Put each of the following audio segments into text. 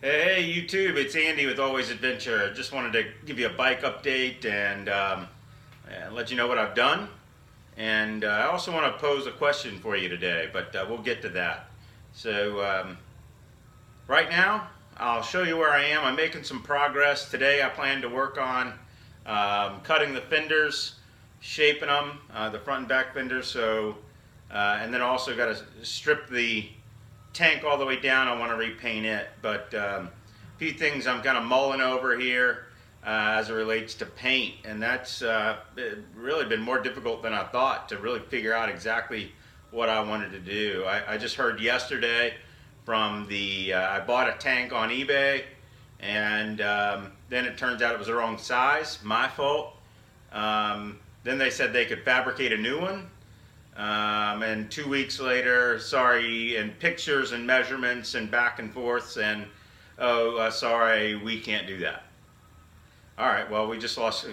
Hey YouTube, it's Andy with Always Adventure. Just wanted to give you a bike update and let you know what I've done. And I also want to pose a question for you today, but we'll get to that. So right now, I'll show you where I am. I'm making some progress. Today I plan to work on cutting the fenders, shaping them, the front and back fenders. And then also got to strip the tank all the way down. I want to repaint it, but a few things I'm kind of mulling over here as it relates to paint, and that's really been more difficult than I thought to really figure out exactly what I wanted to do. I just heard yesterday from I bought a tank on eBay, and then it turns out it was the wrong size, my fault. Then they said they could fabricate a new one. And 2 weeks later, sorry, and pictures and measurements and back and forths, and sorry, we can't do that. All right, well, we just lost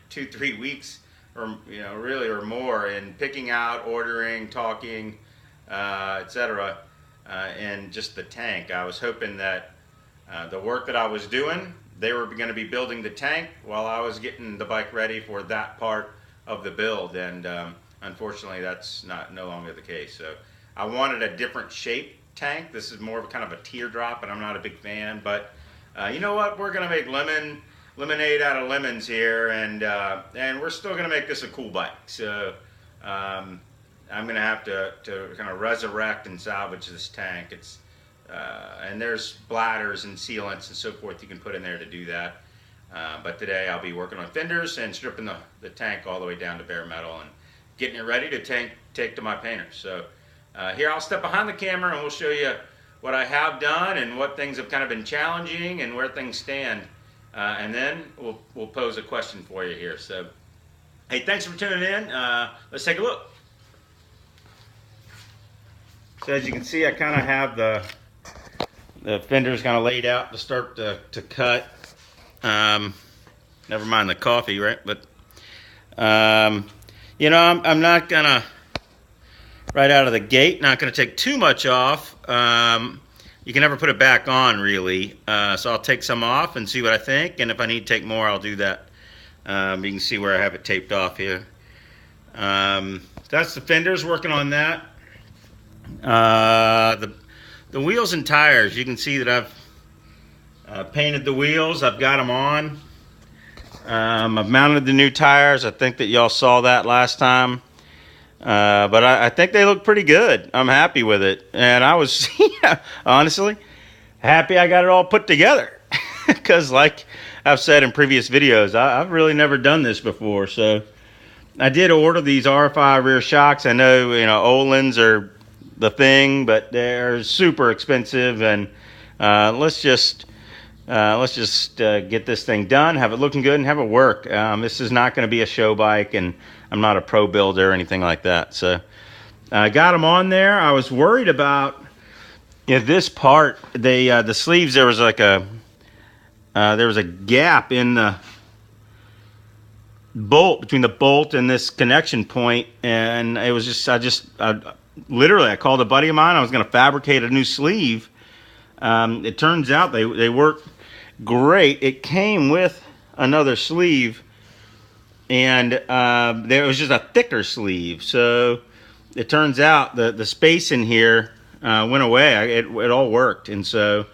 2-3 weeks, or really, or more, in picking out, ordering, talking, etc., and just the tank. I was hoping that the work that I was doing, they were going to be building the tank while I was getting the bike ready for that part of the build, and unfortunately, that's no longer the case. So I wanted a different shape tank. This is more of a kind of a teardrop, and I'm not a big fan. But you know what? We're gonna make lemonade out of lemons here, and we're still gonna make this a cool bike. So I'm gonna have to kind of resurrect and salvage this tank. And there's bladders and sealants and so forth you can put in there to do that. But today I'll be working on fenders and stripping the tank all the way down to bare metal and getting it ready to take to my painters. So here I'll step behind the camera and we'll show you what I have done and what things have kind of been challenging and where things stand. And then we'll pose a question for you here. So, hey, thanks for tuning in. Let's take a look. So as you can see, I kind of have the fenders kind of laid out to start to cut. Never mind the coffee, right? But I'm not gonna, right out of the gate, not gonna take too much off. You can never put it back on, really. So I'll take some off and see what I think, and if I need to take more, I'll do that. You can see where I have it taped off here. That's the fenders, working on that. The wheels and tires, you can see that I've painted the wheels. I've got them on. I've mounted the new tires. I think that y'all saw that last time. But I think they look pretty good. I'm happy with it. And I was, honestly, happy I got it all put together. Because like I've said in previous videos, I've really never done this before. So I did order these R5 rear shocks. I know, Öhlins are the thing, but they're super expensive. And let's just get this thing done, have it looking good, and have it work. This is not going to be a show bike, and I'm not a pro builder or anything like that. So I got them on there. I was worried about this part. The sleeves, there was like a gap in the bolt, between the bolt and this connection point, and it was just literally, I called a buddy of mine. I was going to fabricate a new sleeve. It turns out they work great. It came with another sleeve, and there was just a thicker sleeve. So it turns out the space in here went away. It all worked, and so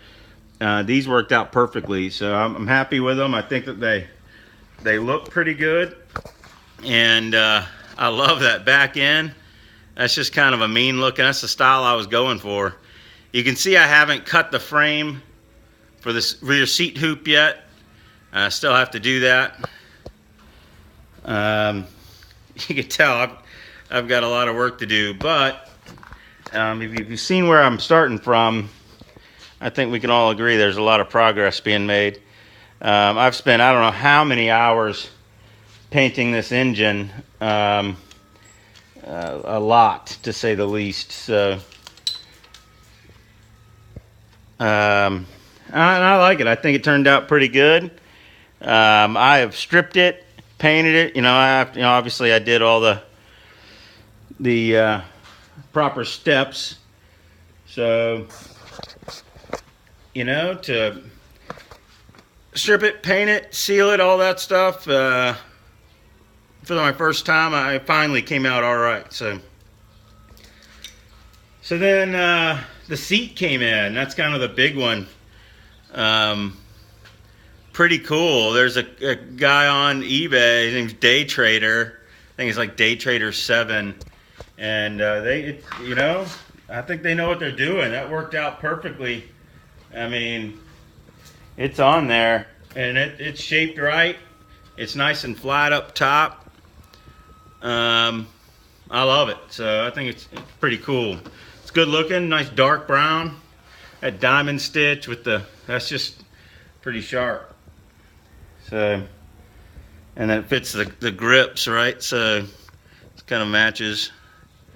these worked out perfectly. So I'm happy with them. I think that they look pretty good, and I love that back end. That's just kind of a mean looking. That's the style I was going for. You can see I haven't cut the frame for this rear seat hoop yet. I still have to do that. You can tell I've got a lot of work to do, but if you've seen where I'm starting from, I think we can all agree there's a lot of progress being made. I've spent I don't know how many hours painting this engine, a lot to say the least. So and I like it. I think it turned out pretty good. I have stripped it, painted it. Obviously I did all the proper steps. So you know, to strip it, paint it, seal it, all that stuff. For my first time, I finally came out all right. So then the seat came in. That's kind of the big one. Pretty cool. There's a guy on eBay. His name's Day Trader. I think it's like Day Trader 7, and you know, I think they know what they're doing. That worked out perfectly. I mean, it's on there, and it's shaped right. It's nice and flat up top. I love it. So I think it's pretty cool. It's good looking, nice dark brown. That diamond stitch with that's just pretty sharp. So, and then it fits the grips, right? So it kind of matches.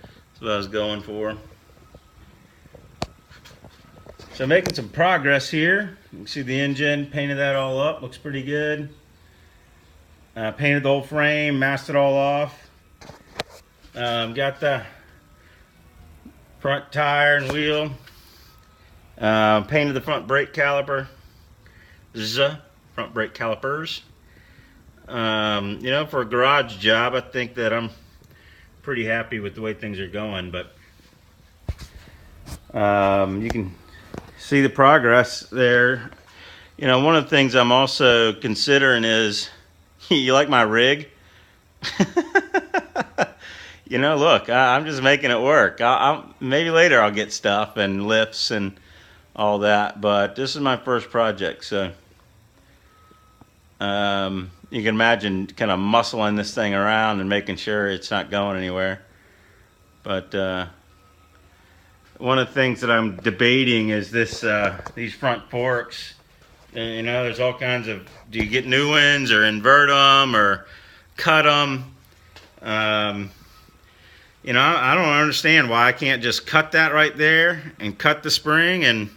That's what I was going for. So making some progress here. You can see the engine, painted that all up, looks pretty good. Painted the whole frame, masked it all off. Got the front tire and wheel. Painted the front brake caliper. Front brake calipers. You know, for a garage job, I think that I'm pretty happy with the way things are going, but you can see the progress there. You know, one of the things I'm also considering is, you like my rig? You know, look, I'm just making it work. Maybe later I'll get stuff and lifts and all that, but this is my first project, so you can imagine kind of muscling this thing around and making sure it's not going anywhere. But one of the things that I'm debating is these front forks. You know, there's all kinds of, do you get new ones or invert them or cut them? You know, I don't understand why I can't just cut that right there and cut the spring and,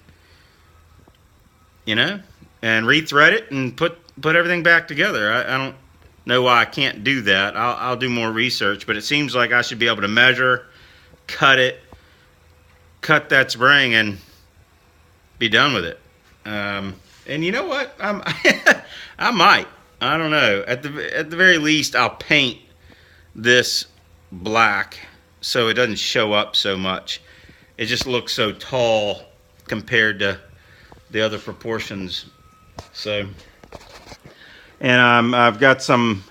you know, and rethread it and put everything back together. I don't know why I can't do that. I'll do more research, but it seems like I should be able to measure, cut that spring, and be done with it. And you know what? I might. I don't know. At the very least, I'll paint this black so it doesn't show up so much. It just looks so tall compared to the other proportions. So, and I've got some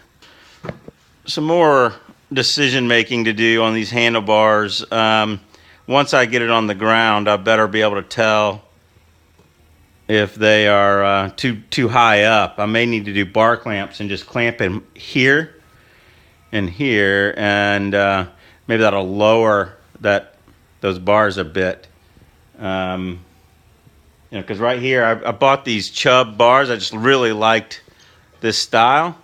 more decision making to do on these handlebars. Once I get it on the ground, I better be able to tell if they are too high up. I may need to do bar clamps and just clamp them here and here, and maybe that'll lower those bars a bit. You know, because right here I bought these Chubb bars. I just really liked this style,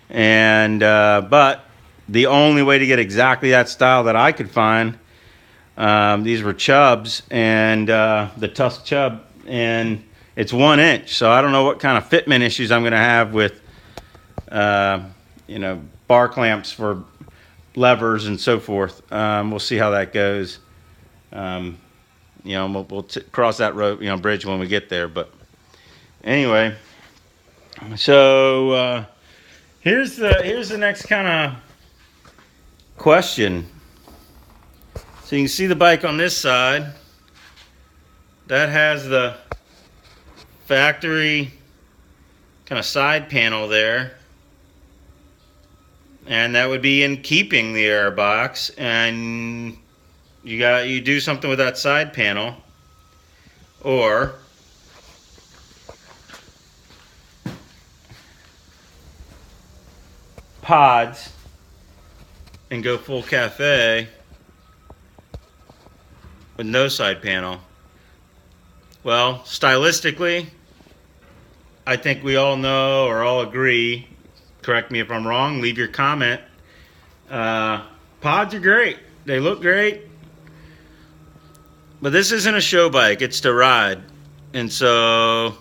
and but the only way to get exactly that style that I could find, these were Chubbs, and the Tusk Chubb, and it's 1 inch. So I don't know what kind of fitment issues I'm going to have with you know, bar clamps for levers and so forth. We'll see how that goes. You know, we'll cross that road, you know, bridge when we get there. But anyway, so here's the next kind of question. So you can see the bike on this side. That has the factory kind of side panel there, and that would be in keeping the air box, and you do something with that side panel, or pods and go full cafe with no side panel. Well, stylistically, I think we all know or all agree, correct me if I'm wrong, leave your comment. Pods are great. They look great. But this isn't a show bike, it's to ride. And so,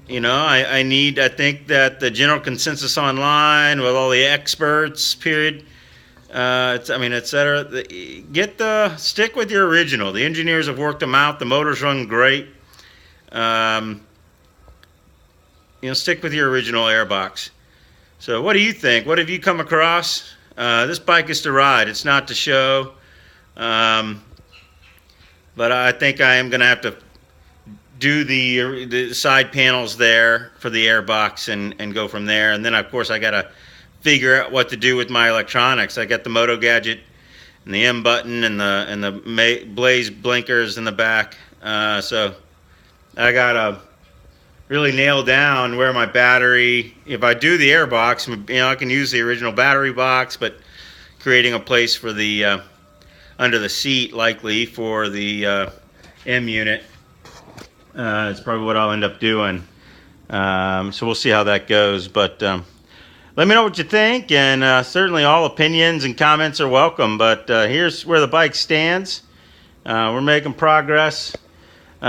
you know, I think that the general consensus online with all the experts, period, etc. Stick with your original. The engineers have worked them out. The motors run great. stick with your original airbox. So what do you think? What have you come across? This bike is to ride. It's not to show. But I think I am going to have to do the side panels there for the airbox and go from there. And then, of course, I got to figure out what to do with my electronics. I got the Moto Gadget and the M button and the Blaze blinkers in the back. So I got to really nail down where my battery, if I do the airbox, I can use the original battery box, but creating a place for the under the seat, likely for the M unit, is probably what I'll end up doing. So we'll see how that goes. But let me know what you think, and certainly all opinions and comments are welcome. But here's where the bike stands. We're making progress.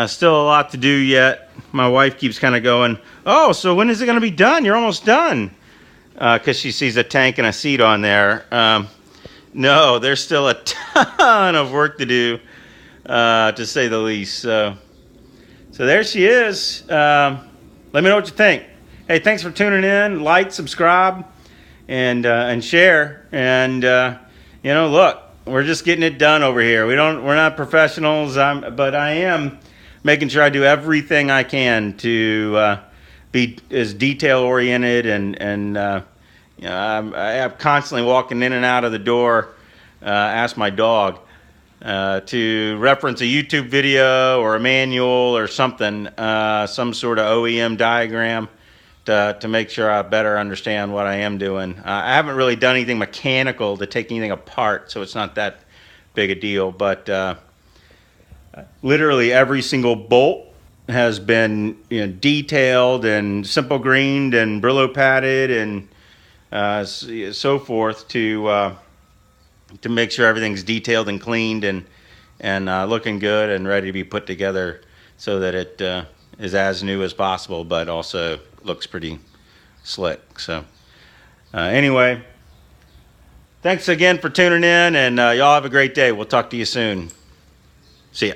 Still a lot to do yet. My wife keeps kind of going, "Oh, so when is it going to be done? You're almost done." Because she sees a tank and a seat on there. No, there's still a ton of work to do, to say the least. So there she is. Let me know what you think. Hey, thanks for tuning in. Like, subscribe, and share. And look, we're just getting it done over here. We're not professionals. But I am making sure I do everything I can to be as detail oriented, and I am constantly walking in and out of the door. Ask my dog to reference a YouTube video or a manual or something, some sort of OEM diagram to make sure I better understand what I am doing. I haven't really done anything mechanical to take anything apart, so it's not that big a deal. But literally every single bolt has been detailed and simple greened and Brillo padded and so forth to make sure everything's detailed and cleaned and looking good and ready to be put together, so that it is as new as possible, but also looks pretty slick. So anyway, thanks again for tuning in, and y'all have a great day. We'll talk to you soon. See ya.